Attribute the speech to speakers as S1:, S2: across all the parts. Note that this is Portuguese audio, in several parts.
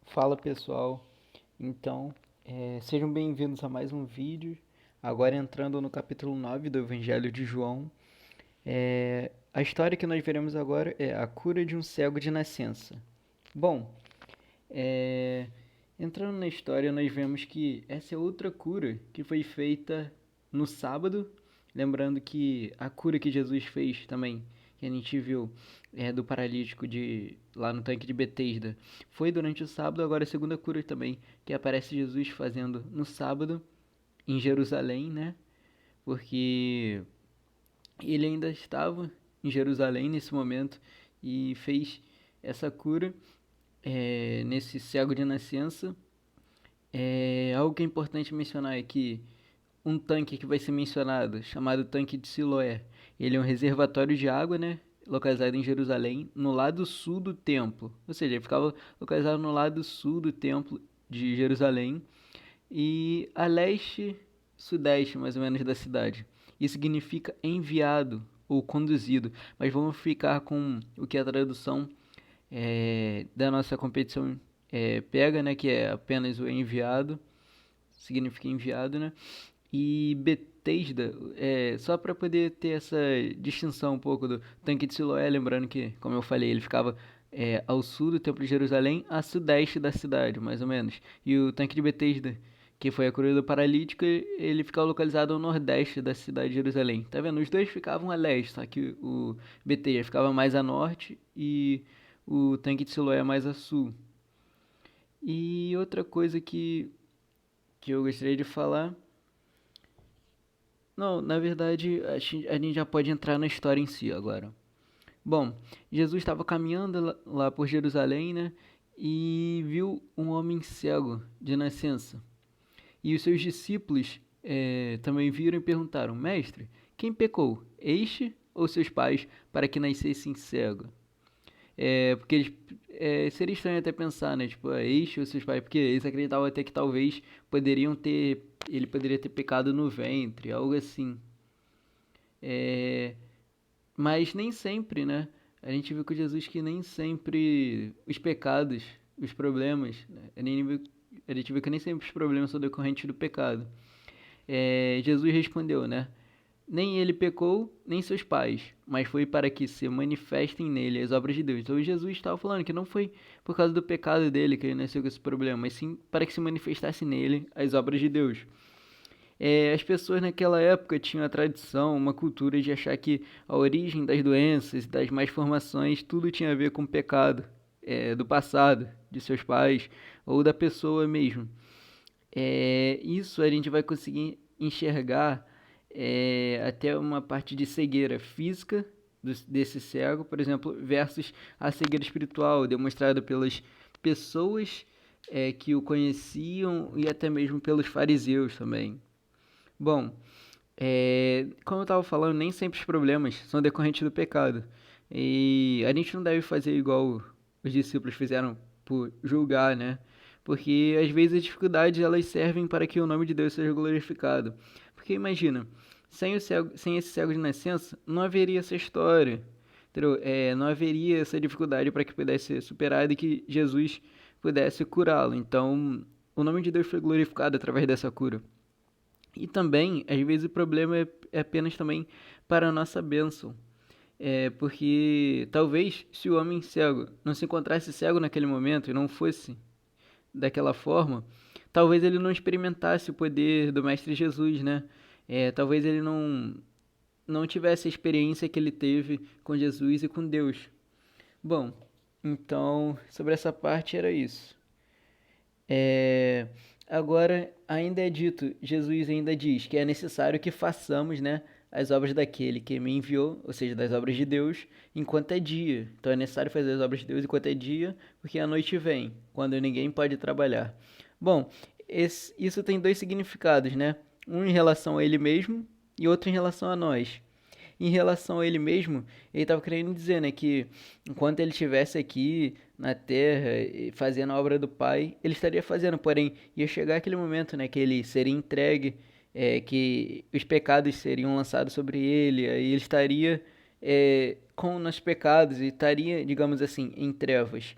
S1: Fala pessoal, então sejam bem-vindos a mais um vídeo. Agora entrando no capítulo 9 do Evangelho de João. A história que nós veremos agora é a cura de um cego de nascença. Bom, é, entrando na história, nós vemos que essa é outra cura que foi feita no sábado. Lembrando que a cura que Jesus fez também, que a gente viu do paralítico lá no tanque de Betesda, foi durante o sábado. Agora a segunda cura também, que aparece Jesus fazendo no sábado em Jerusalém, né? Porque ele ainda estava em Jerusalém nesse momento e fez essa cura nesse cego de nascença. Algo que é importante mencionar é que um tanque que vai ser mencionado, chamado Tanque de Siloé, ele é um reservatório de água, né? Localizado em Jerusalém, no lado sul do templo. Ou seja, ele ficava localizado no lado sul do templo de Jerusalém e a leste, sudeste, mais ou menos, da cidade. Isso significa enviado ou conduzido, mas vamos ficar com o que a tradução da nossa competição pega, né? Que é apenas o enviado, significa enviado, né? E Betesda, só para poder ter essa distinção um pouco do tanque de Siloé, lembrando que, como eu falei, ele ficava ao sul do Templo de Jerusalém, a sudeste da cidade, mais ou menos. E o tanque de Betesda, que foi a cura do paralítico, ele ficava localizado ao nordeste da cidade de Jerusalém. Tá vendo? Os dois ficavam a leste, só que o Betesda ficava mais a norte e o tanque de Siloé mais a sul. E outra coisa que eu gostaria de falar. Não, na verdade, a gente já pode entrar na história em si agora. Bom, Jesus estava caminhando lá por Jerusalém, né? E viu um homem cego de nascença. E os seus discípulos também viram e perguntaram: Mestre, quem pecou, este ou seus pais, para que nascessem cego? Porque eles, seria estranho até pensar, né? Tipo, este ou seus pais, porque eles acreditavam até que talvez ele poderia ter pecado no ventre, algo assim. É, mas nem sempre, né? A gente viu com Jesus que nem sempre os pecados, os problemas, né? A gente viu que nem sempre os problemas são decorrentes do pecado. Jesus respondeu, né? Nem ele pecou, nem seus pais, mas foi para que se manifestem nele as obras de Deus. Então Jesus estava falando que não foi por causa do pecado dele que ele nasceu com esse problema, mas sim para que se manifestasse nele as obras de Deus. As pessoas naquela época tinham a tradição, uma cultura de achar que a origem das doenças e das más formações tudo tinha a ver com o pecado do passado, de seus pais ou da pessoa mesmo. Isso a gente vai conseguir enxergar até uma parte de cegueira física desse cego, por exemplo, versus a cegueira espiritual, demonstrada pelas pessoas que o conheciam e até mesmo pelos fariseus também. Bom, como eu estava falando, nem sempre os problemas são decorrentes do pecado. E a gente não deve fazer igual os discípulos fizeram por julgar, né? Porque às vezes as dificuldades elas servem para que o nome de Deus seja glorificado. Porque imagina, sem esse cego de nascença, não haveria essa história, entendeu? Não haveria essa dificuldade para que pudesse ser superada e que Jesus pudesse curá-lo. Então, o nome de Deus foi glorificado através dessa cura. E também, às vezes, o problema é apenas também para a nossa bênção. Porque talvez se o homem cego não se encontrasse cego naquele momento e não fosse daquela forma, talvez ele não experimentasse o poder do Mestre Jesus, né? Talvez ele não tivesse a experiência que ele teve com Jesus e com Deus. Bom, então, sobre essa parte era isso. É, Agora, ainda é dito, Jesus ainda diz que é necessário que façamos, né, as obras daquele que me enviou, ou seja, das obras de Deus, enquanto é dia. Então é necessário fazer as obras de Deus enquanto é dia, porque a noite vem, quando ninguém pode trabalhar. Bom, isso tem dois significados, né? Um em relação a ele mesmo e outro em relação a nós. Em relação a ele mesmo, ele estava querendo dizer, né, que enquanto ele estivesse aqui na Terra fazendo a obra do Pai, ele estaria fazendo, porém ia chegar aquele momento, né, que ele seria entregue, que os pecados seriam lançados sobre ele, aí ele estaria com nossos pecados e estaria, digamos assim, em trevas.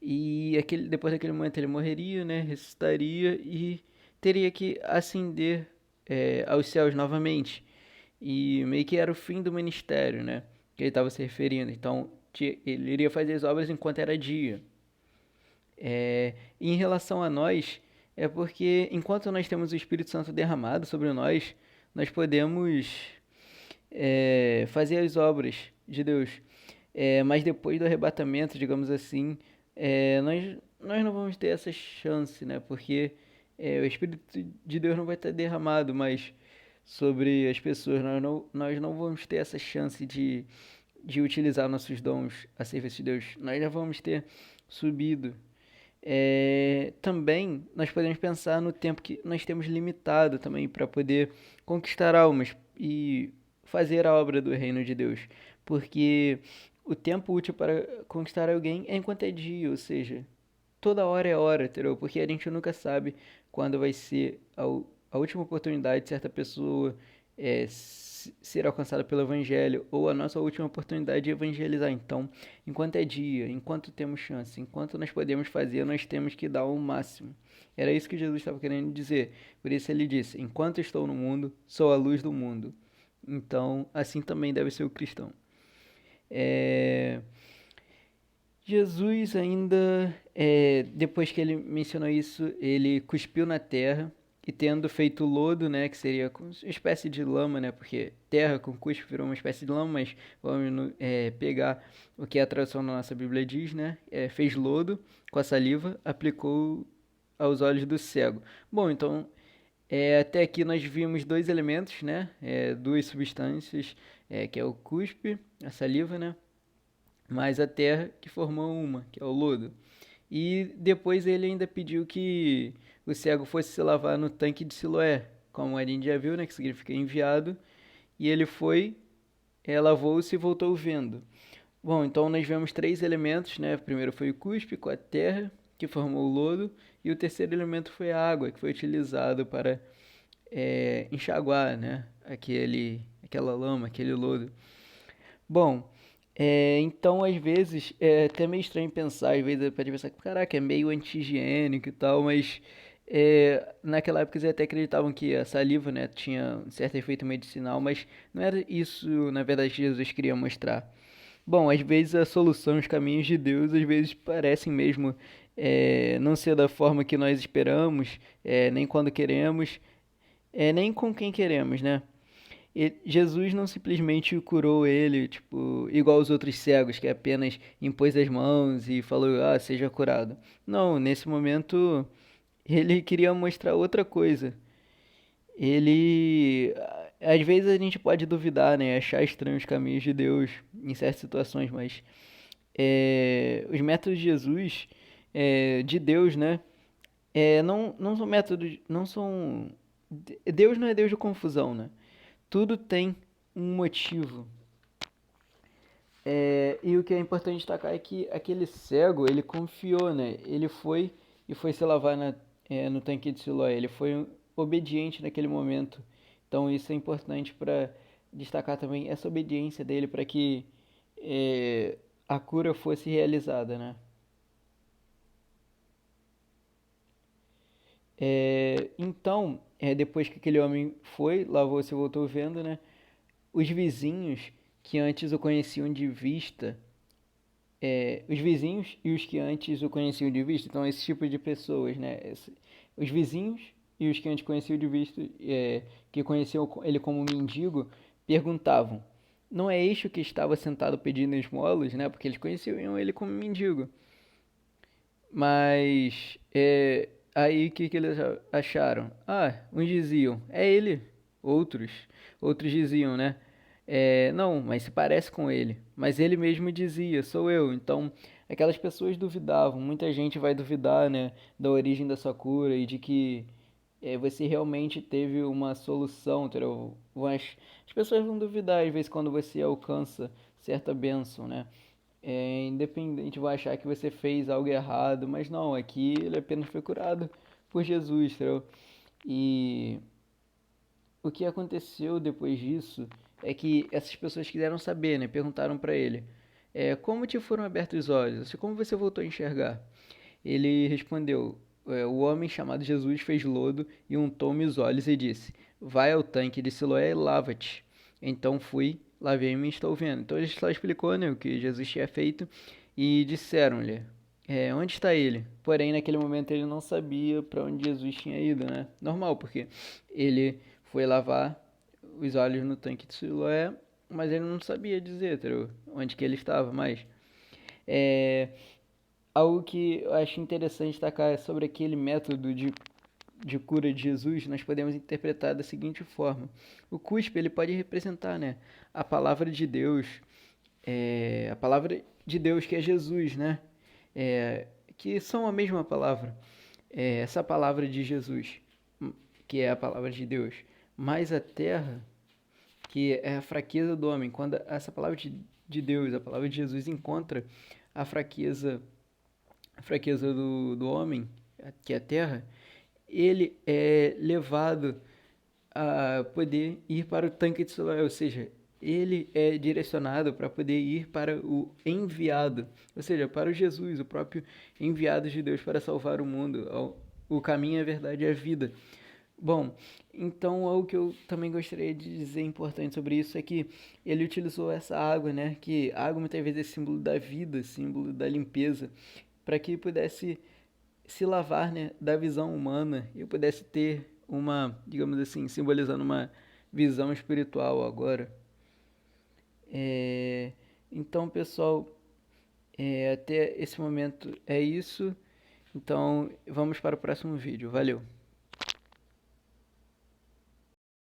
S1: E depois daquele momento ele morreria, né? Ressuscitaria e teria que ascender aos céus novamente. E meio que era o fim do ministério, né? Que ele estava se referindo. Então, ele iria fazer as obras enquanto era dia. Em relação a nós, é porque enquanto nós temos o Espírito Santo derramado sobre nós, nós podemos fazer as obras de Deus. Mas depois do arrebatamento, digamos assim, nós não vamos ter essa chance, né? Porque o Espírito de Deus não vai estar derramado mais sobre as pessoas. Nós não vamos ter essa chance de utilizar nossos dons a serviço de Deus. Nós já vamos ter subido. Também nós podemos pensar no tempo que nós temos limitado também para poder conquistar almas e fazer a obra do reino de Deus, porque o tempo útil para conquistar alguém é enquanto é dia, ou seja, toda hora é hora, entendeu? Porque a gente nunca sabe quando vai ser a última oportunidade de certa pessoa ser alcançada pelo evangelho ou a nossa última oportunidade de evangelizar. Então, enquanto é dia, enquanto temos chance, enquanto nós podemos fazer, nós temos que dar o máximo. Era isso que Jesus estava querendo dizer. Por isso ele disse: enquanto estou no mundo, sou a luz do mundo. Então, assim também deve ser o cristão. É... Jesus ainda, depois que ele mencionou isso, ele cuspiu na terra e tendo feito lodo, né, que seria uma espécie de lama, né, porque terra com cuspe virou uma espécie de lama, mas vamos pegar o que a tradução da nossa Bíblia diz, né, fez lodo com a saliva, aplicou aos olhos do cego. Bom, então até aqui nós vimos dois elementos, né, duas substâncias, que é o cuspe, a saliva, né, mais a terra que formou uma, que é o lodo. E depois ele ainda pediu que o cego fosse se lavar no tanque de Siloé, como a gente já viu, né, que significa enviado, e ele foi, lavou-se e voltou vendo. Bom, então nós vemos três elementos, né? O primeiro foi o cuspe com a terra, que formou o lodo, e o terceiro elemento foi a água, que foi utilizado para enxaguar, né? Aquela lama, aquele lodo. Bom, então às vezes é até meio estranho pensar, às vezes pode pensar que, caraca, é meio anti-higiênico e tal, mas naquela época eles até acreditavam que a saliva, né, tinha um certo efeito medicinal, mas não era isso, na verdade, que Jesus queria mostrar. Bom, às vezes a solução, os caminhos de Deus, às vezes parecem mesmo não ser da forma que nós esperamos, nem quando queremos, nem com quem queremos, né? Jesus não simplesmente curou ele, tipo, igual os outros cegos, que apenas impôs as mãos e falou, ah, seja curado. Não, nesse momento ele queria mostrar outra coisa. Às vezes a gente pode duvidar, né, achar estranhos os caminhos de Deus em certas situações, mas os métodos de Jesus, de Deus, né, não são métodos, não são... Deus não é Deus de confusão, né? Tudo tem um motivo. E o que é importante destacar é que aquele cego, ele confiou, né? Ele foi e foi se lavar no tanque de Siloé. Ele foi obediente naquele momento. Então isso é importante para destacar também essa obediência dele para que a cura fosse realizada, né? Então, depois que aquele homem foi, lavou-se e voltou vendo, né? Os vizinhos que antes o conheciam de vista, os vizinhos e os que antes o conheciam de vista, então esse tipo de pessoas, né? Os vizinhos e os que antes conheciam de vista, que conheciam ele como mendigo, perguntavam: não é este o que estava sentado pedindo esmolas, né? Porque eles conheciam ele como mendigo. Mas aí o que eles acharam? Ah, uns diziam, é ele. Outros, outros diziam, né? Não, mas se parece com ele. Mas ele mesmo dizia, sou eu. Então, aquelas pessoas duvidavam. Muita gente vai duvidar, né, da origem da sua cura e de que você realmente teve uma solução, entendeu? As pessoas vão duvidar às vezes quando você alcança certa bênção, né? Independente, vai achar que você fez algo errado, mas não, aqui ele apenas foi curado por Jesus, entendeu? E o que aconteceu depois disso é que essas pessoas quiseram saber, né? Perguntaram para ele, como te foram abertos os olhos? Como você voltou a enxergar? Ele respondeu, o homem chamado Jesus fez lodo e untou-me os olhos e disse, vai ao tanque de Siloé e lava-te. Então fui, lavei-me e estou vendo. Então ele só explicou, né, o que Jesus tinha feito e disseram-lhe, onde está ele? Porém, naquele momento ele não sabia para onde Jesus tinha ido, né? Normal, porque ele foi lavar os olhos no tanque de Siloé, mas ele não sabia dizer, entendeu? Onde que ele estava mais. É, algo que eu acho interessante destacar sobre aquele método de cura de Jesus, nós podemos interpretar da seguinte forma. O cuspe, ele pode representar, né, a palavra de Deus, a palavra de Deus que é Jesus, né, que são a mesma palavra. Essa palavra de Jesus, que é a palavra de Deus, mais a terra, que é a fraqueza do homem. Quando essa palavra de Deus, a palavra de Jesus encontra a fraqueza do homem, que é a terra, ele é levado a poder ir para o tanque de Siloé, ou seja, ele é direcionado para poder ir para o enviado, ou seja, para o Jesus, o próprio enviado de Deus para salvar o mundo, o caminho, a verdade e a vida. Bom, então algo que eu também gostaria de dizer importante sobre isso é que ele utilizou essa água, né? Que água muitas vezes é símbolo da vida, símbolo da limpeza, para que pudesse se lavar, né, da visão humana e pudesse ter uma, digamos assim, simbolizando uma visão espiritual agora. É, então, pessoal, até esse momento é isso. Então, vamos para o próximo vídeo. Valeu!